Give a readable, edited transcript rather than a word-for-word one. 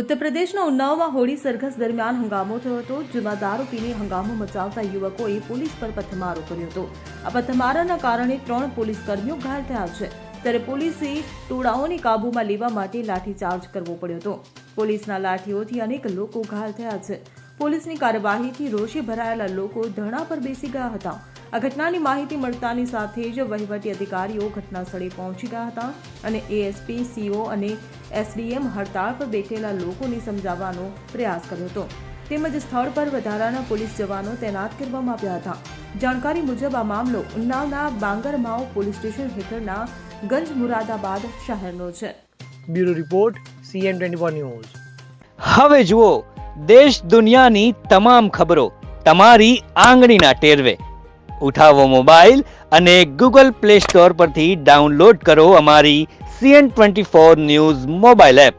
ઉત્તર પ્રદેશના ઉન્નાવમાં હોળી સરઘસ દરમિયાન હંગામો થયો હતો, જેમાં દારૂ પીને હંગામો મચાવતા યુવકોએ પોલીસ પર પથ્થરમારો કર્યો હતો. આ પથ્થરમારાના કારણે 3 પોલીસ કર્મીઓ ઘાયલ થયા છે, ત્યારે પોલીસે ટોળાઓને કાબૂમાં લેવા માટે લાઠીચાર્જ કરવો પડ્યો હતો. પોલીસના લાઠીઓથી અનેક લોકો ઘાયલ થયા છે. પોલીસની કાર્યવાહીથી રોષે ભરાયેલા લોકો ધરણા પર બેસી ગયા હતા. આ ઘટનાની માહિતી મળતાની સાથે જ વહીવટી અધિકારીઓ ઘટના સ્થળે પહોંચી ગયા હતા અને એએસપી, સીઓ અને એસડીએમ હડતાળ પર બેઠેલા લોકોને સમજાવવાનો પ્રયાસ કર્યો હતો. તેમજ સ્થળ પર વધારાના પોલીસ જવાનો તૈનાત કરવામાં આવ્યા હતા. જાણકારી મુજબ આ મામલો ઉન્નાવના બાંગરમાવ પોલીસ સ્ટેશન હેઠળના ગંજ મુરાદાબાદ શહેરનો છે. Bureau report CM24 news. હવે જુઓ દેશ દુનિયાની તમામ ખબરો તમારી આંગળીના ટેરવે. ઉઠાવો મોબાઈલ અને Google Play Store પરથી ડાઉનલોડ કરો અમારી CM24 ન્યૂઝ મોબાઈલ એપ.